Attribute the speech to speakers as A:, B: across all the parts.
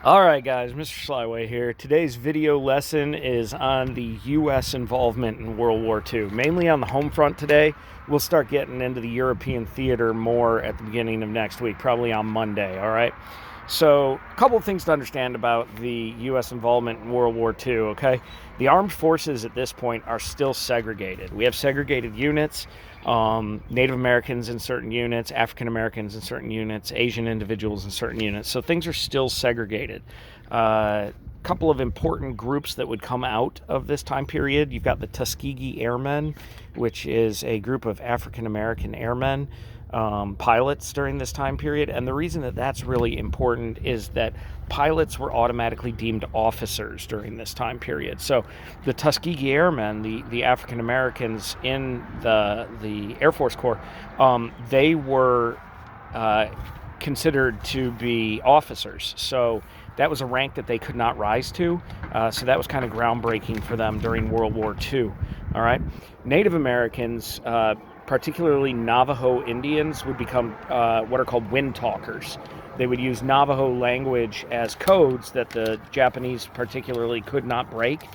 A: Alright guys, Mr. Slyway here. Today's video lesson is on the U.S. involvement in World War II, mainly on the home front today. We'll start getting into the European theater more at the beginning of next week, probably on Monday, alright? So, a couple of things to understand about the U.S. involvement in World War II, okay? The armed forces at this point are still segregated. We have segregated units, Native Americans in certain units, African Americans in certain units, Asian individuals in certain units. So things are still segregated. Couple of important groups that would come out of this time period. You've got the Tuskegee Airmen, which is a group of African American airmen, pilots during this time period. And the reason that that's really important is that pilots were automatically deemed officers during this time period. So the Tuskegee Airmen, the African Americans in the Air Force Corps, they were considered to be officers. So that was a rank that they could not rise to. So that was kind of groundbreaking for them during World War II. All right. Native Americans, particularly Navajo Indians, would become what are called wind talkers. They would use Navajo language as codes that the Japanese particularly could not break,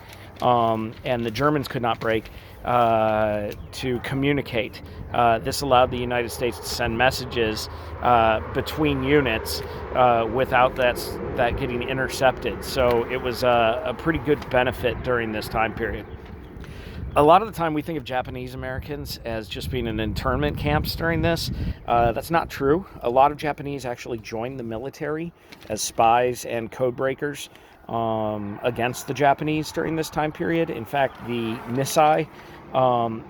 A: and the Germans could not break, to communicate. This allowed the United States to send messages between units without that getting intercepted. So it was a pretty good benefit during this time period. A lot of the time we think of Japanese Americans as just being in internment camps during this. That's not true. A lot of Japanese actually joined the military as spies and code breakers against the Japanese during this time period. In fact, the Nisei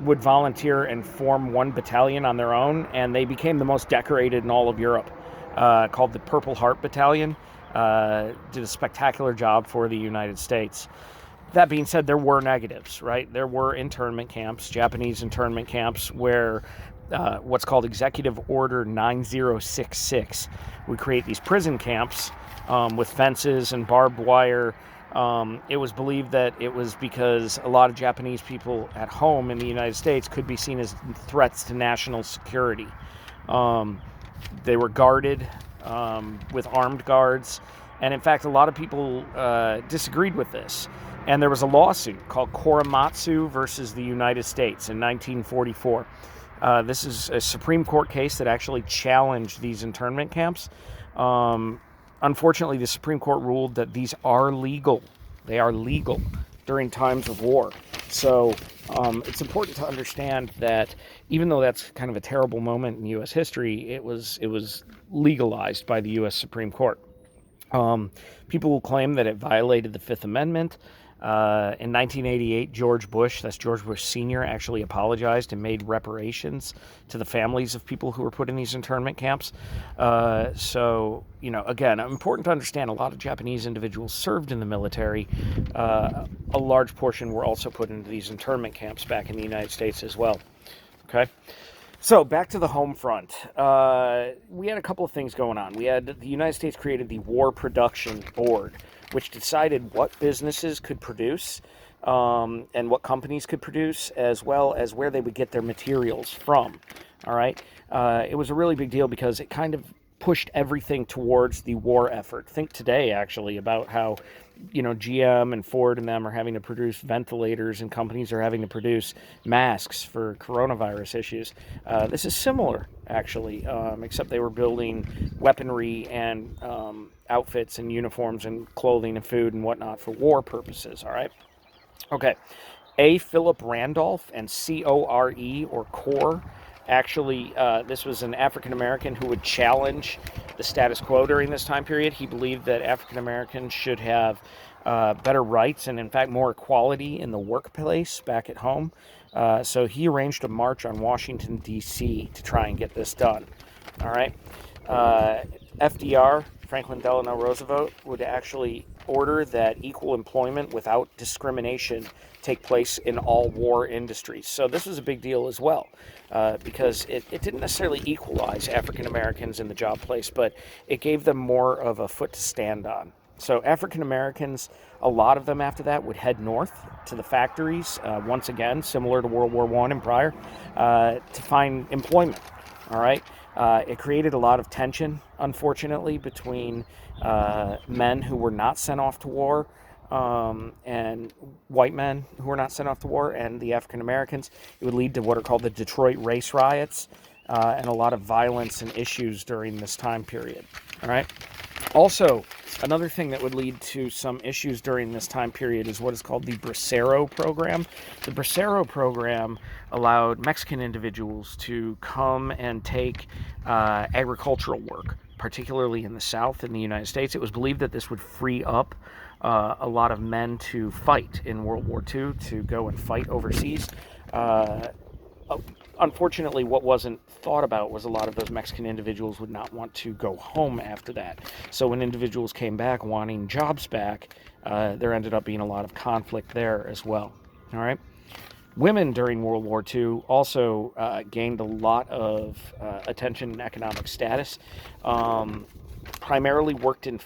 A: would volunteer and form one battalion on their own, and they became the most decorated in all of Europe, called the Purple Heart Battalion. Did a spectacular job for the United States. That being said, there were negatives, right? There were internment camps, Japanese internment camps, where what's called Executive Order 9066 would create these prison camps with fences and barbed wire. It was believed that it was because a lot of Japanese people at home in the United States could be seen as threats to national security. They were guarded with armed guards. And in fact, a lot of people disagreed with this. And there was a lawsuit called Korematsu versus the United States in 1944. This is a Supreme Court case that actually challenged these internment camps. Unfortunately, the Supreme Court ruled that these are legal. They are legal during times of war. So it's important to understand that even though that's kind of a terrible moment in U.S. history, it was legalized by the U.S. Supreme Court. People will claim that it violated the Fifth Amendment. In 1988, George Bush Sr., actually apologized and made reparations to the families of people who were put in these internment camps. So, again, important to understand a lot of Japanese individuals served in the military. A large portion were also put into these internment camps back in the United States as well. Okay? So, back to the home front. We had a couple of things going on. The United States created the War Production Board, which decided what businesses could produce and what companies could produce, as well as where they would get their materials from. All right? It was a really big deal because it kind of pushed everything towards the war effort. Think today, actually, about how GM and Ford and them are having to produce ventilators, and companies are having to produce masks for coronavirus issues. This is similar, actually, except they were building weaponry and outfits and uniforms and clothing and food and whatnot for war purposes, all right? Okay. A. Philip Randolph and C-O-R-E, or CORE, actually, this was an African American who would challenge the status quo during this time period. He believed that African Americans should have better rights and, in fact, more equality in the workplace back at home. So he arranged a march on Washington, D.C. to try and get this done. All right. FDR, Franklin Delano Roosevelt, would actually order that equal employment without discrimination take place in all war industries. So this was a big deal as well, because it didn't necessarily equalize African Americans in the job place, but it gave them more of a foot to stand on. So African Americans, a lot of them after that would head north to the factories, once again, similar to World War I and prior, to find employment. All right. It created a lot of tension, unfortunately, between men who were not sent off to war and white men who were not sent off to war and the African Americans. It would lead to what are called the Detroit race riots and a lot of violence and issues during this time period. All right. Also, another thing that would lead to some issues during this time period is what is called the Bracero program. The Bracero program allowed Mexican individuals to come and take agricultural work, particularly in the South in the United States. It was believed that this would free up a lot of men to fight in World War II, to go and fight overseas. Unfortunately, what wasn't thought about was a lot of those Mexican individuals would not want to go home after that. So when individuals came back wanting jobs back, there ended up being a lot of conflict there as well. All right. Women during World War II also gained a lot of attention and economic status. Primarily worked in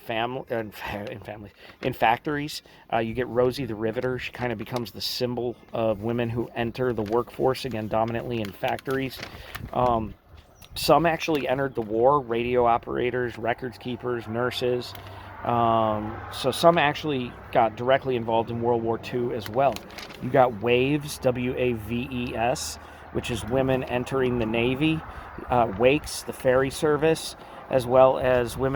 A: factories. You get Rosie the Riveter. She kind of becomes the symbol of women who enter the workforce, again, dominantly in factories. Some actually entered the war: radio operators, records keepers, nurses. So some actually got directly involved in World War II as well. You got WAVES, WAVES, which is women entering the Navy, WAKES, the ferry service, as well as women